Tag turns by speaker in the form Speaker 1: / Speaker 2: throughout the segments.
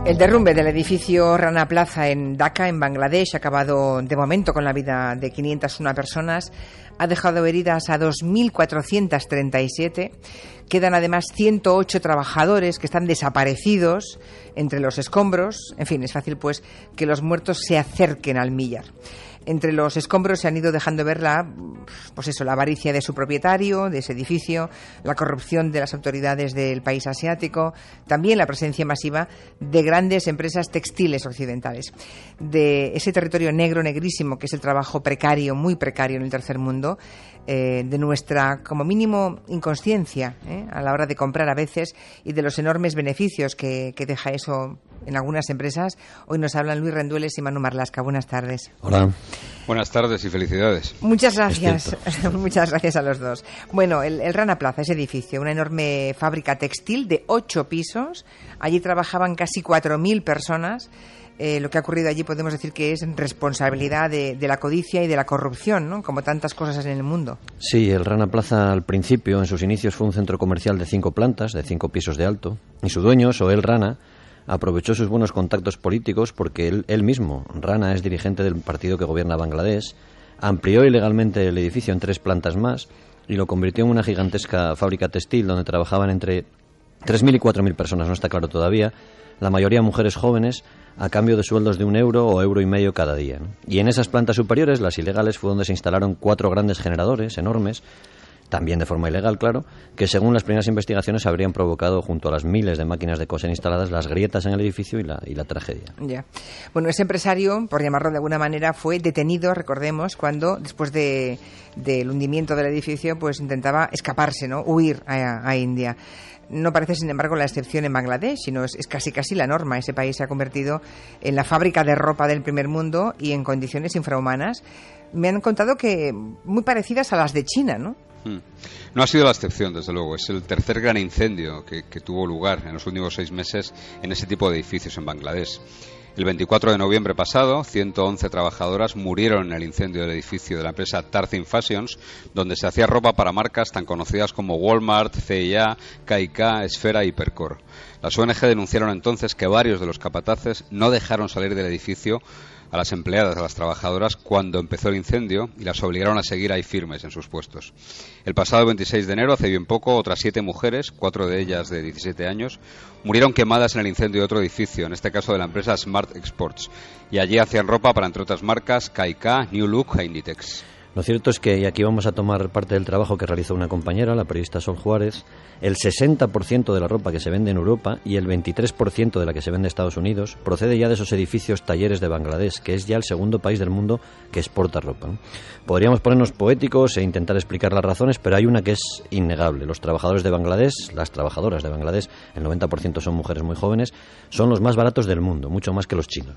Speaker 1: El derrumbe del edificio Rana Plaza en Dhaka, en Bangladesh, ha acabado de momento con la vida de 501 personas, ha dejado heridas a 2.437, quedan además 108 trabajadores que están desaparecidos entre los escombros. En fin, es fácil pues que los muertos se acerquen al millar. Entre los escombros se han ido dejando ver la avaricia de su propietario, de ese edificio, la corrupción de las autoridades del país asiático, también la presencia masiva de grandes empresas textiles occidentales. De ese territorio negro, negrísimo, que es el trabajo precario, muy precario en el tercer mundo, de nuestra, como mínimo, inconsciencia a la hora de comprar a veces y de los enormes beneficios que deja eso en algunas empresas. Hoy nos hablan Luis Rendueles y Manu Marlasca. Buenas tardes.
Speaker 2: Hola.
Speaker 3: Buenas tardes y felicidades.
Speaker 1: Muchas gracias. Muchas gracias a los dos. Bueno, el Rana Plaza, ese edificio, una enorme fábrica textil de 8 pisos. Allí trabajaban casi 4.000 personas. Lo que ha ocurrido allí podemos decir que es responsabilidad de la codicia y de la corrupción, ¿no? Como tantas cosas en el mundo.
Speaker 2: Sí, el Rana Plaza al principio, en sus inicios, fue un centro comercial de 5 plantas, de 5 pisos de alto, y su dueño, Sohail Rana, aprovechó sus buenos contactos políticos porque él mismo, Rana, es dirigente del partido que gobierna Bangladesh, amplió ilegalmente el edificio en 3 plantas más y lo convirtió en una gigantesca fábrica textil donde trabajaban entre 3.000 y 4.000 personas, no está claro todavía, la mayoría mujeres jóvenes, a cambio de sueldos de €1 o €1,50 cada día, ¿no? Y en esas plantas superiores, las ilegales, fue donde se instalaron 4 grandes generadores enormes, también de forma ilegal, claro, que según las primeras investigaciones habrían provocado, junto a las miles de máquinas de coser instaladas, las grietas en el edificio y la tragedia.
Speaker 1: Ya. Bueno, ese empresario, por llamarlo de alguna manera, fue detenido, recordemos, cuando, después del hundimiento del edificio, pues intentaba escaparse, ¿no? Huir a India. No parece, sin embargo, la excepción en Bangladesh, sino es casi la norma. Ese país se ha convertido en la fábrica de ropa del primer mundo y en condiciones infrahumanas. Me han contado que muy parecidas a las de China, ¿no?
Speaker 3: No ha sido la excepción, desde luego. Es el tercer gran incendio que tuvo lugar en los últimos 6 meses en ese tipo de edificios en Bangladesh. El 24 de noviembre pasado, 111 trabajadoras murieron en el incendio del edificio de la empresa Tarzin Fashions, donde se hacía ropa para marcas tan conocidas como Walmart, C&A, K&K, Esfera y Percor. Las ONG denunciaron entonces que varios de los capataces no dejaron salir del edificio a las empleadas, a las trabajadoras, cuando empezó el incendio y las obligaron a seguir ahí firmes en sus puestos. El pasado 26 de enero, hace bien poco, otras 7 mujeres, 4 de ellas de 17 años, murieron quemadas en el incendio de otro edificio, en este caso de la empresa Smart Exports, y allí hacían ropa para, entre otras marcas, K&K, New Look e Inditex.
Speaker 2: Lo cierto es que, y aquí vamos a tomar parte del trabajo que realizó una compañera, la periodista Sol Juárez, el 60% de la ropa que se vende en Europa y el 23% de la que se vende en Estados Unidos procede ya de esos edificios talleres de Bangladesh, que es ya el segundo país del mundo que exporta ropa, ¿no? Podríamos ponernos poéticos e intentar explicar las razones, pero hay una que es innegable. Los trabajadores de Bangladesh, las trabajadoras de Bangladesh, el 90% son mujeres muy jóvenes, son los más baratos del mundo, mucho más que los chinos.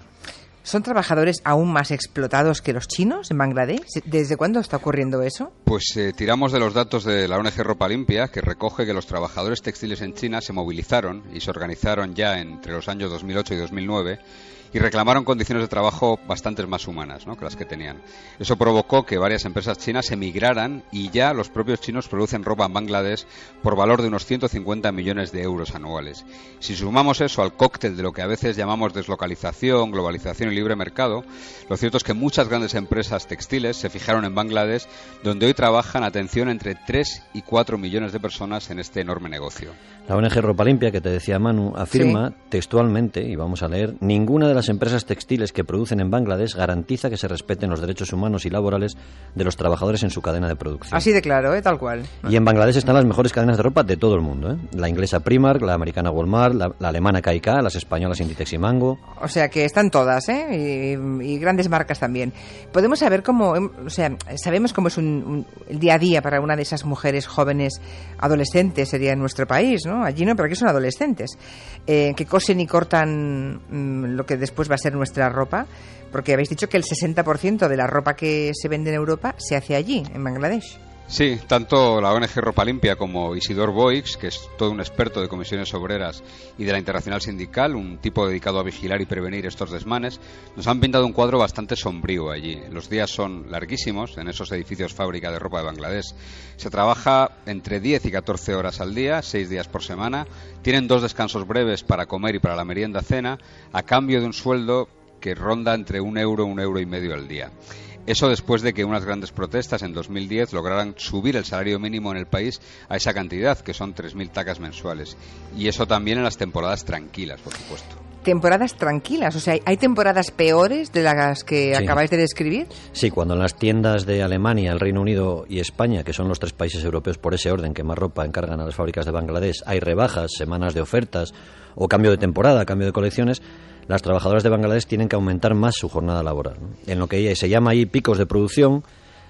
Speaker 1: ¿Son trabajadores aún más explotados que los chinos en Bangladesh? ¿Desde cuándo está ocurriendo eso?
Speaker 3: Pues tiramos de los datos de la ONG Ropa Limpia, que recoge que los trabajadores textiles en China se movilizaron y se organizaron ya entre los años 2008 y 2009 y reclamaron condiciones de trabajo bastantes más humanas, ¿no?, que las que tenían. Eso provocó que varias empresas chinas emigraran y ya los propios chinos producen ropa en Bangladesh por valor de unos 150 millones de euros anuales. Si sumamos eso al cóctel de lo que a veces llamamos deslocalización, globalización y libre mercado, lo cierto es que muchas grandes empresas textiles se fijaron en Bangladesh, donde hoy trabajan, atención, entre 3 y 4 millones de personas en este enorme negocio.
Speaker 2: La ONG Ropa Limpia, que te decía Manu, afirma textualmente, y vamos a leer, ninguna de las empresas textiles que producen en Bangladesh garantiza que se respeten los derechos humanos y laborales de los trabajadores en su cadena de producción.
Speaker 1: Así de claro, tal cual.
Speaker 2: Y en Bangladesh están las mejores cadenas de ropa de todo el mundo, La inglesa Primark, la americana Walmart, la alemana K&K, las españolas Inditex y Mango.
Speaker 1: O sea que están todas, y grandes marcas también. Podemos saber cómo, sabemos cómo es el día a día para una de esas mujeres jóvenes adolescentes, sería en nuestro país, ¿no? Allí no, pero aquí son adolescentes, que cosen y cortan lo que después va a ser nuestra ropa, porque habéis dicho que el 60% de la ropa que se vende en Europa se hace allí, en Bangladesh.
Speaker 3: Sí, tanto la ONG Ropa Limpia como Isidor Boix, que es todo un experto de comisiones obreras y de la Internacional Sindical, un tipo dedicado a vigilar y prevenir estos desmanes, nos han pintado un cuadro bastante sombrío allí. Los días son larguísimos en esos edificios fábrica de ropa de Bangladesh. Se trabaja entre 10 y 14 horas al día, 6 días por semana. Tienen 2 descansos breves para comer y para la merienda cena, a cambio de un sueldo que ronda entre €1 y €1,5 al día. Eso después de que unas grandes protestas en 2010 lograran subir el salario mínimo en el país a esa cantidad, que son 3.000 tacas mensuales. Y eso también en las temporadas tranquilas, por supuesto.
Speaker 1: Temporadas tranquilas, o sea, ¿hay temporadas peores de las que acabáis de describir?
Speaker 2: Sí, cuando en las tiendas de Alemania, el Reino Unido y España, que son los 3 países europeos por ese orden que más ropa encargan a las fábricas de Bangladesh, hay rebajas, semanas de ofertas o cambio de temporada, cambio de colecciones, las trabajadoras de Bangladesh tienen que aumentar más su jornada laboral, ¿no? En lo que se llama ahí picos de producción,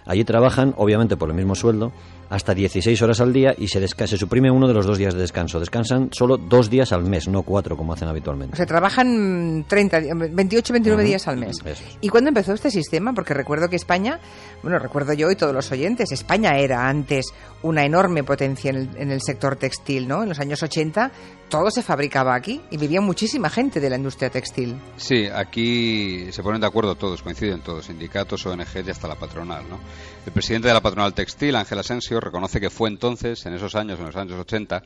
Speaker 2: allí trabajan, obviamente por el mismo sueldo, hasta 16 horas al día y se suprime uno de los 2 días de descanso. Descansan solo 2 días al mes, no 4 como hacen habitualmente.
Speaker 1: O sea, trabajan 28, 29 días al mes.
Speaker 2: Eso es.
Speaker 1: ¿Y cuándo empezó este sistema? Porque recuerdo que España, bueno, recuerdo yo y todos los oyentes, España era antes una enorme potencia en el sector textil, ¿no? En los años 80 todo se fabricaba aquí y vivía muchísima gente de la industria textil.
Speaker 3: Sí, aquí se ponen de acuerdo todos, coinciden todos, sindicatos, ONG y hasta la patronal, ¿no? El presidente de la patronal textil, Ángel Asensio, reconoce que fue entonces, en esos años, en los años 80,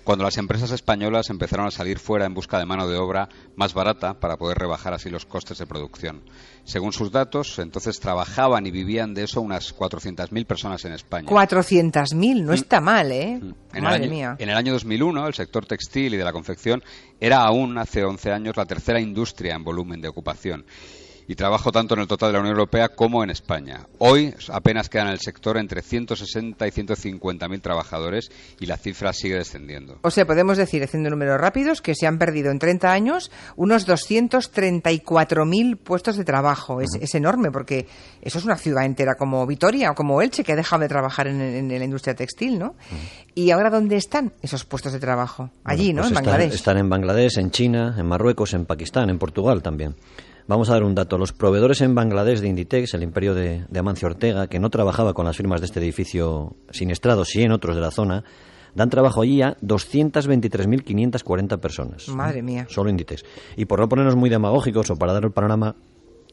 Speaker 3: cuando las empresas españolas empezaron a salir fuera en busca de mano de obra más barata para poder rebajar así los costes de producción. Según sus datos, entonces trabajaban y vivían de eso unas 400.000 personas en España.
Speaker 1: 400.000, no está mal, ¿eh?
Speaker 3: Madre mía. En el año 2001, el sector textil y de la confección era aún, hace 11 años, la tercera industria en volumen de ocupación y trabajo tanto en el total de la Unión Europea como en España. Hoy apenas quedan en el sector entre 160 y 150.000 trabajadores y la cifra sigue descendiendo.
Speaker 1: O sea, podemos decir, haciendo números rápidos, que se han perdido en 30 años unos 234.000 puestos de trabajo. Es enorme, porque eso es una ciudad entera como Vitoria o como Elche, que ha dejado de trabajar en la industria textil, ¿no? ¿Y ahora dónde están esos puestos de trabajo? Allí, ¿no?
Speaker 2: Pues
Speaker 1: en Bangladesh.
Speaker 2: Están en Bangladesh, en China, en Marruecos, en Pakistán, en Portugal también. Vamos a dar un dato. Los proveedores en Bangladesh de Inditex, el imperio de Amancio Ortega, que no trabajaba con las firmas de este edificio siniestrado, sí en otros de la zona, dan trabajo allí a 223.540 personas.
Speaker 1: Madre mía.
Speaker 2: Solo Inditex. Y por no ponernos muy demagógicos o para dar el panorama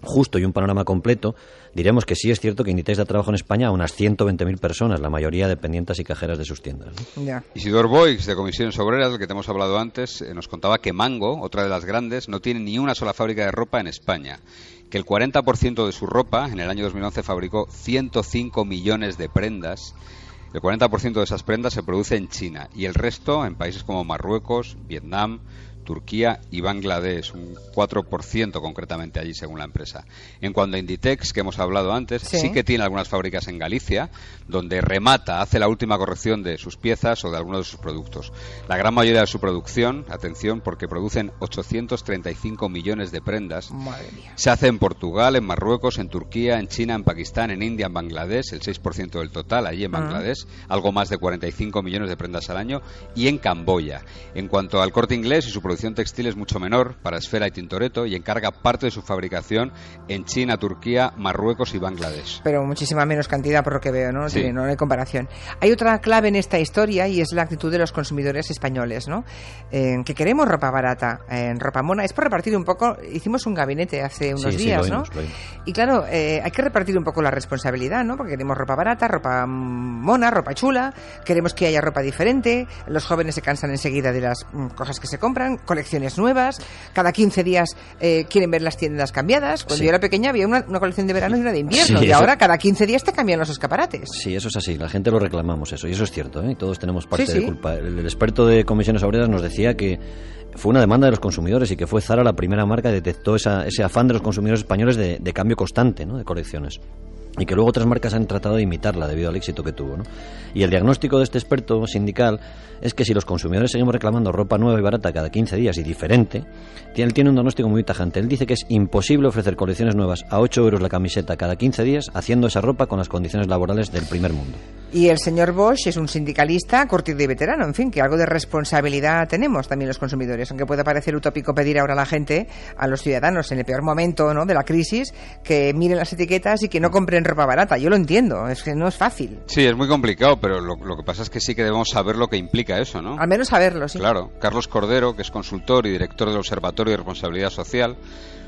Speaker 2: justo y un panorama completo, diremos que sí es cierto que Inditex da trabajo en España a unas 120.000 personas, la mayoría dependientes y cajeras de sus tiendas, ¿no?
Speaker 1: Ya.
Speaker 3: Isidor Boix, de Comisiones Obreras, del que te hemos hablado antes, nos contaba que Mango, otra de las grandes, no tiene ni una sola fábrica de ropa en España, que el 40% de su ropa en el año 2011 fabricó 105 millones de prendas. El 40% de esas prendas se produce en China y el resto en países como Marruecos, Vietnam, Turquía y Bangladesh, un 4% concretamente allí según la empresa. En cuanto a Inditex, que hemos hablado antes, sí que tiene algunas fábricas en Galicia, donde remata, hace la última corrección de sus piezas o de algunos de sus productos. La gran mayoría de su producción, atención, porque producen 835 millones de prendas,
Speaker 1: Madre mía,
Speaker 3: se hace en Portugal, en Marruecos, en Turquía, en China, en Pakistán, en India, en Bangladesh, el 6% del total, allí en Bangladesh, algo más de 45 millones de prendas al año, y en Camboya. En cuanto al Corte Inglés y su producción textil es mucho menor para Esfera y Tintoretto y encarga parte de su fabricación en China, Turquía, Marruecos y Bangladesh.
Speaker 1: Pero muchísima menos cantidad por lo que veo, ¿no?
Speaker 3: Sí.
Speaker 1: No hay comparación. Hay otra clave en esta historia y es la actitud de los consumidores españoles, ¿no? Que queremos ropa barata, ropa mona. Es por repartir un poco. Hicimos un gabinete hace unos días, ¿no?
Speaker 2: Lo oímos.
Speaker 1: Y claro, hay que repartir un poco la responsabilidad, ¿no? Porque queremos ropa barata, ropa mona, ropa chula. Queremos que haya ropa diferente. Los jóvenes se cansan enseguida de las cosas que se compran. Colecciones nuevas, cada 15 días quieren ver las tiendas cambiadas. Cuando yo era pequeña había una colección de verano y una de invierno, y ahora cada 15 días te cambian los escaparates.
Speaker 2: Sí, eso es así, la gente lo reclamamos eso, y eso es cierto, ¿eh? Y todos tenemos parte
Speaker 1: Sí.
Speaker 2: de culpa. El experto de Comisiones Obreras nos decía que fue una demanda de los consumidores y que fue Zara la primera marca que detectó ese afán de los consumidores españoles de cambio constante, ¿no? De colecciones. Y que luego otras marcas han tratado de imitarla debido al éxito que tuvo, ¿no? Y el diagnóstico de este experto sindical es que si los consumidores seguimos reclamando ropa nueva y barata cada 15 días y diferente, él tiene un diagnóstico muy tajante. Él dice que es imposible ofrecer colecciones nuevas a 8 euros la camiseta cada 15 días haciendo esa ropa con las condiciones laborales del primer mundo.
Speaker 1: Y el señor Bosch es un sindicalista curtido y veterano, en fin, que algo de responsabilidad tenemos también los consumidores, aunque pueda parecer utópico pedir ahora a la gente, a los ciudadanos en el peor momento, ¿no?, de la crisis, que miren las etiquetas y que no compren ropa barata. Yo lo entiendo, es que no es fácil.
Speaker 3: Sí, es muy complicado, pero lo que pasa es que sí que debemos saber lo que implica eso, ¿no?
Speaker 1: Al menos saberlo, sí.
Speaker 3: Claro. Carlos Cordero, que es consultor y director del Observatorio de Responsabilidad Social,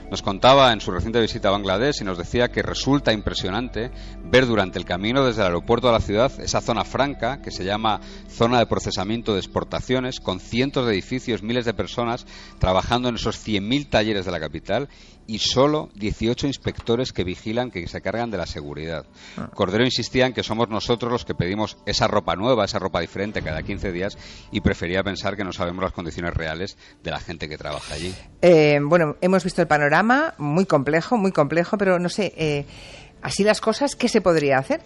Speaker 3: nos contaba en su reciente visita a Bangladesh y nos decía que resulta impresionante ver durante el camino desde el aeropuerto a la ciudad esa zona franca que se llama zona de procesamiento de exportaciones, con cientos de edificios, miles de personas trabajando en esos 100.000 talleres de la capital y solo 18 inspectores que vigilan, que se cargan de la seguridad. Cordero insistía en que somos nosotros los que pedimos esa ropa nueva, esa ropa diferente cada 15 días y prefería pensar que no sabemos las condiciones reales de la gente que trabaja allí.
Speaker 1: Bueno, hemos visto el panorama, muy complejo, pero no sé... Así las cosas, ¿qué se podría hacer?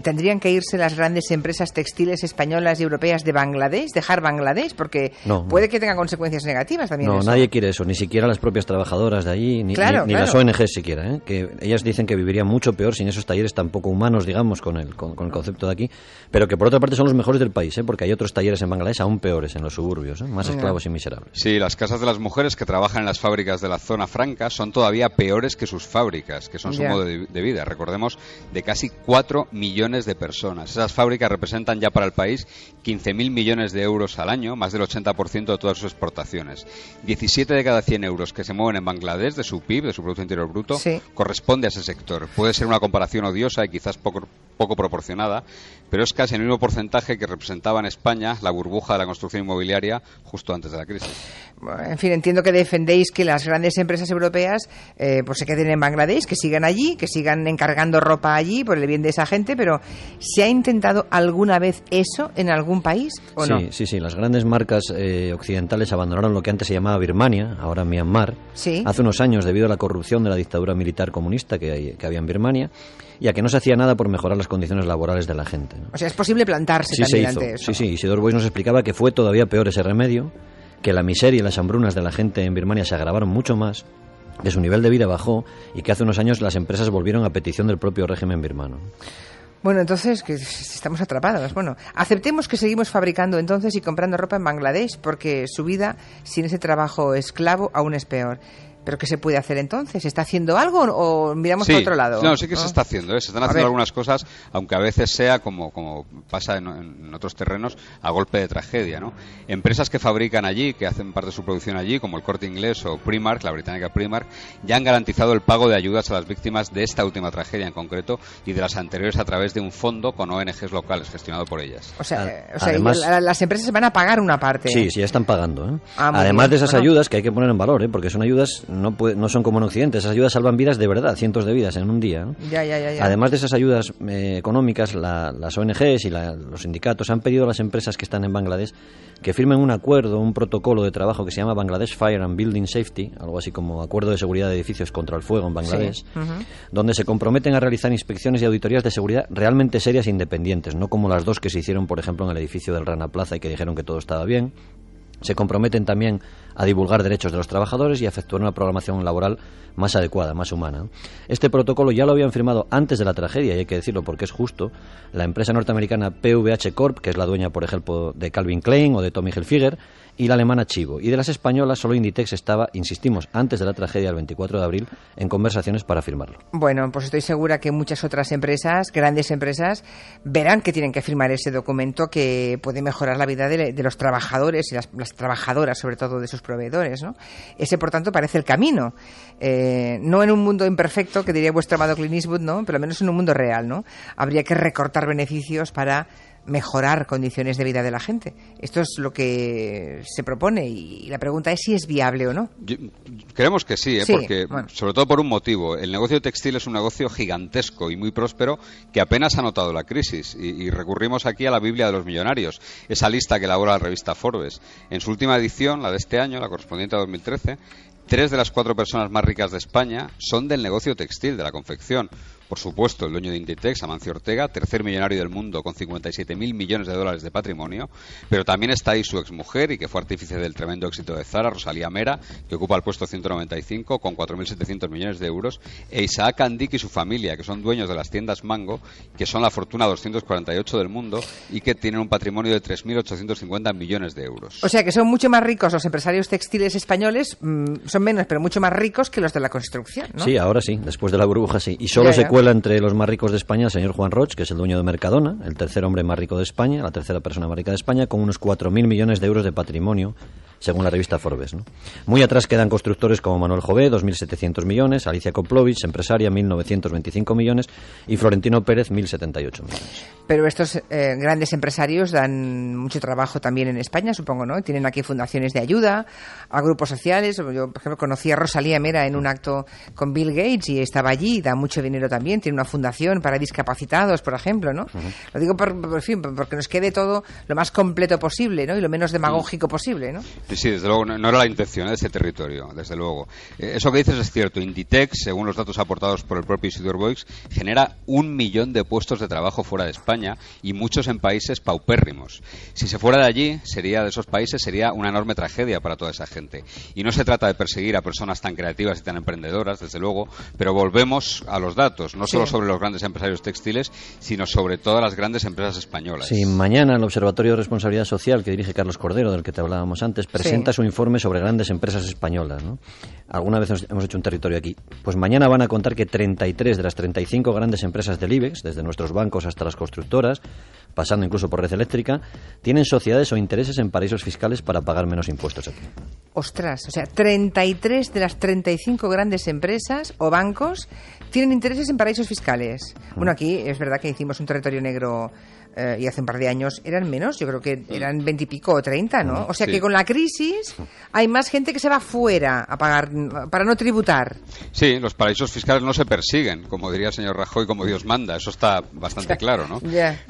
Speaker 1: ¿Tendrían que irse las grandes empresas textiles españolas y europeas de Bangladesh, dejar Bangladesh? Porque puede que tenga consecuencias negativas también.
Speaker 2: No, nadie quiere eso, ni siquiera las propias trabajadoras de allí, ni las ONGs siquiera, ¿eh? Que ellas dicen que vivirían mucho peor sin esos talleres tan poco humanos, digamos, con el concepto de aquí, pero que por otra parte son los mejores del país, ¿eh? Porque hay otros talleres en Bangladesh aún peores, en los suburbios, ¿eh? Más esclavos y miserables.
Speaker 3: Sí, las casas de las mujeres que trabajan en las fábricas de la zona franca son todavía peores que sus fábricas, que son su modo de vida. Recordemos, de casi 4 millones de personas. Esas fábricas representan ya para el país 15.000 millones de euros al año, más del 80% de todas sus exportaciones. 17 de cada 100 euros que se mueven en Bangladesh de su PIB, de su Producto Interior Bruto, corresponde a ese sector. Puede ser una comparación odiosa y quizás poco proporcionada, pero es casi el mismo porcentaje que representaba en España la burbuja de la construcción inmobiliaria justo antes de la crisis.
Speaker 1: En fin, entiendo que defendéis que las grandes empresas europeas pues se queden en Bangladesh, que sigan allí, que sigan encargando ropa allí por el bien de esa gente, pero ¿se ha intentado alguna vez eso en algún país o no?
Speaker 2: Sí, las grandes marcas occidentales abandonaron lo que antes se llamaba Birmania, ahora Myanmar, hace unos años debido a la corrupción de la dictadura militar comunista que había en Birmania, y a que no se hacía nada por mejorar las condiciones laborales de la gente, ¿no?
Speaker 1: O sea, es posible plantarse también ante eso.
Speaker 2: Sí, Isidor Boix nos explicaba que fue todavía peor ese remedio, que la miseria y las hambrunas de la gente en Birmania se agravaron mucho más, que su nivel de vida bajó y que hace unos años las empresas volvieron a petición del propio régimen birmano.
Speaker 1: Bueno, entonces, que estamos atrapados. Bueno, aceptemos que seguimos fabricando entonces y comprando ropa en Bangladesh porque su vida sin ese trabajo esclavo aún es peor. ¿Pero qué se puede hacer entonces? ¿Se está haciendo algo o miramos para otro lado?
Speaker 3: No, sí que se está haciendo, se están haciendo algunas cosas, aunque a veces sea, como pasa en otros terrenos, a golpe de tragedia, ¿no? Empresas que fabrican allí, que hacen parte de su producción allí, como el Corte Inglés o Primark, la británica Primark, ya han garantizado el pago de ayudas a las víctimas de esta última tragedia en concreto y de las anteriores a través de un fondo con ONGs locales gestionado por ellas.
Speaker 1: O sea, además, las empresas van a pagar una parte.
Speaker 2: Sí, ya están pagando, ¿eh? Además de esas ayudas que hay que poner en valor, porque son ayudas... No son como en Occidente, esas ayudas salvan vidas de verdad, cientos de vidas en un día, ¿no?
Speaker 1: Ya.
Speaker 2: Además de esas ayudas económicas, las ONGs y los sindicatos han pedido a las empresas que están en Bangladesh que firmen un acuerdo, un protocolo de trabajo que se llama Bangladesh Fire and Building Safety, algo así como Acuerdo de Seguridad de Edificios contra el Fuego en Bangladesh, donde se comprometen a realizar inspecciones y auditorías de seguridad realmente serias e independientes, no como las dos que se hicieron, por ejemplo, en el edificio del Rana Plaza y que dijeron que todo estaba bien. Se comprometen también a divulgar derechos de los trabajadores y a efectuar una programación laboral más adecuada, más humana. Este protocolo ya lo habían firmado antes de la tragedia, y hay que decirlo porque es justo, la empresa norteamericana PVH Corp, que es la dueña, por ejemplo, de Calvin Klein o de Tommy Hilfiger, y la alemana Chivo. Y de las españolas, solo Inditex estaba, insistimos, antes de la tragedia, el 24 de abril, en conversaciones para firmarlo.
Speaker 1: Bueno, pues estoy segura que muchas otras empresas, grandes empresas, verán que tienen que firmar ese documento que puede mejorar la vida de los trabajadores y las trabajadoras, sobre todo de sus proveedores, ¿no? Ese, por tanto, parece el camino. No en un mundo imperfecto, que diría vuestro amado Clint Eastwood, ¿no? Pero al menos en un mundo real, ¿no? Habría que recortar beneficios para mejorar condiciones de vida de la gente. Esto es lo que se propone y la pregunta es si es viable o no.
Speaker 3: Creemos que sí, porque sobre todo por un motivo. El negocio textil es un negocio gigantesco y muy próspero que apenas ha notado la crisis y recurrimos aquí a la Biblia de los millonarios, esa lista que elabora la revista Forbes. En su última edición, la de este año, la correspondiente a 2013, 3 de las 4 personas más ricas de España son del negocio textil, de la confección. Por supuesto, el dueño de Inditex, Amancio Ortega, tercer millonario del mundo con 57.000 millones de dólares de patrimonio, pero también está ahí su exmujer y que fue artífice del tremendo éxito de Zara, Rosalía Mera, que ocupa el puesto 195 con 4.700 millones de euros, e Isaac Andic y su familia, que son dueños de las tiendas Mango, que son la fortuna 248 del mundo y que tienen un patrimonio de 3.850 millones de euros.
Speaker 1: O sea que son mucho más ricos los empresarios textiles españoles, son menos, pero mucho más ricos que los de la construcción, ¿no?
Speaker 2: Sí, ahora sí, después de la burbuja sí. Y solo se cuentan cuela entre los más ricos de España el señor Juan Roig, que es el dueño de Mercadona, el tercer hombre más rico de España, la tercera persona más rica de España, con unos 4.000 millones de euros de patrimonio, según la revista Forbes, ¿no? Muy atrás quedan constructores como Manuel Jové, 2.700 millones, Alicia Koplovich, empresaria, 1.925 millones, y Florentino Pérez, 1.078 millones.
Speaker 1: Pero estos grandes empresarios dan mucho trabajo también en España, supongo, ¿no? Tienen aquí fundaciones de ayuda a grupos sociales. Yo, por ejemplo, conocí a Rosalía Mera en un acto con Bill Gates y estaba allí, da mucho dinero también, tiene una fundación para discapacitados, por ejemplo, ¿no? Lo digo por fin, porque nos quede todo lo más completo posible, ¿no? Y lo menos demagógico posible, ¿no?
Speaker 3: Sí, desde luego, no era la intención de este territorio, desde luego. Eso que dices es cierto. Inditex, según los datos aportados por el propio Isidor Boix, genera 1 millón de puestos de trabajo fuera de España y muchos en países paupérrimos. Si se fuera de allí, de esos países, sería una enorme tragedia para toda esa gente. Y no se trata de perseguir a personas tan creativas y tan emprendedoras, desde luego, pero volvemos a los datos, no solo sobre los grandes empresarios textiles, sino sobre todas las grandes empresas españolas.
Speaker 2: Sí, mañana el Observatorio de Responsabilidad Social, que dirige Carlos Cordero, del que te hablábamos antes, presenta su informe sobre grandes empresas españolas, ¿no? Alguna vez hemos hecho un territorio aquí. Pues mañana van a contar que 33 de las 35 grandes empresas del IBEX, desde nuestros bancos hasta las constructoras, pasando incluso por Red Eléctrica, tienen sociedades o intereses en paraísos fiscales para pagar menos impuestos aquí.
Speaker 1: Ostras, o sea, 33 de las 35 grandes empresas o bancos tienen intereses en paraísos fiscales. Bueno, aquí es verdad que hicimos un territorio negro y hace un par de años eran menos, yo creo que eran 20 y pico o 30, ¿no? O sea que con la crisis hay más gente que se va fuera a pagar para no tributar.
Speaker 3: Sí, los paraísos fiscales no se persiguen, como diría el señor Rajoy, como Dios manda, eso está bastante claro, ¿no?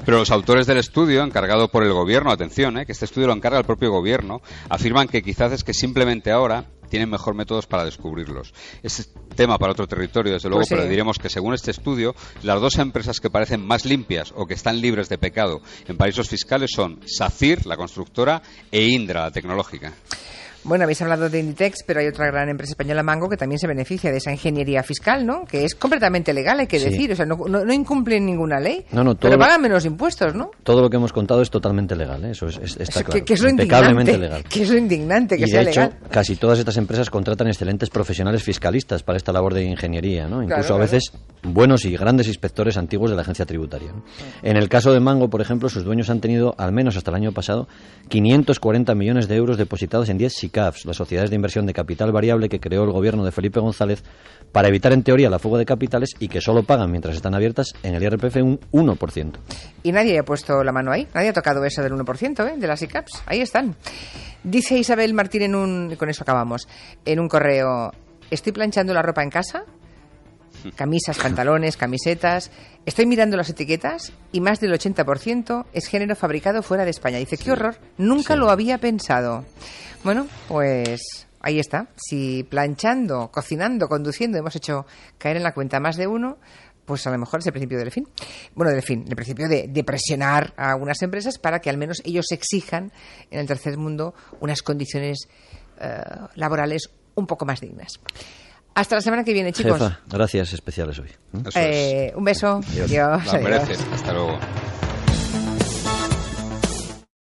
Speaker 3: Pero los autores del estudio, encargado por el gobierno, atención, que este estudio lo encarga el propio gobierno, afirman que quizás es que simplemente ahora tienen mejor métodos para descubrirlos. Es tema para otro territorio, desde luego, pero diremos que según este estudio, las dos empresas que parecen más limpias o que están libres de pecado en paraísos fiscales son SACIR, la constructora, e Indra, la tecnológica.
Speaker 1: Bueno, habéis hablado de Inditex, pero hay otra gran empresa española, Mango, que también se beneficia de esa ingeniería fiscal, ¿no? Que es completamente legal, hay que decir. O sea, no incumplen ninguna ley, pero pagan menos impuestos, ¿no?
Speaker 2: Todo lo que hemos contado es totalmente legal, ¿eh? Eso está claro.
Speaker 1: Que es lo
Speaker 2: impecablemente legal.
Speaker 1: Que es lo indignante, que
Speaker 2: y
Speaker 1: sea
Speaker 2: de hecho,
Speaker 1: legal.
Speaker 2: Casi todas estas empresas contratan excelentes profesionales fiscalistas para esta labor de ingeniería, ¿no? Incluso a veces buenos y grandes inspectores antiguos de la agencia tributaria, ¿no? En el caso de Mango, por ejemplo, sus dueños han tenido, al menos hasta el año pasado, 540 millones de euros depositados en 10 SICAVs, las sociedades de inversión de capital variable que creó el gobierno de Felipe González para evitar en teoría la fuga de capitales y que solo pagan mientras están abiertas en el IRPF un 1%.
Speaker 1: Y nadie ha puesto la mano ahí, nadie ha tocado eso del 1%, de las ICAPs, ahí están. Dice Isabel Martín con eso acabamos, en un correo: estoy planchando la ropa en casa, camisas, pantalones, camisetas, estoy mirando las etiquetas y más del 80% es género fabricado fuera de España. Dice, qué horror, nunca lo había pensado. Bueno, pues ahí está. Si planchando, cocinando, conduciendo hemos hecho caer en la cuenta más de uno, pues a lo mejor es el principio del fin. Bueno, del fin, el principio de presionar a algunas empresas para que al menos ellos exijan en el tercer mundo unas condiciones laborales un poco más dignas. Hasta la semana que viene, chicos.
Speaker 2: Jefa, gracias especiales hoy.
Speaker 3: Eso es.
Speaker 1: Un beso.
Speaker 3: Adiós.
Speaker 1: Adiós.
Speaker 3: Lo mereces. Hasta luego.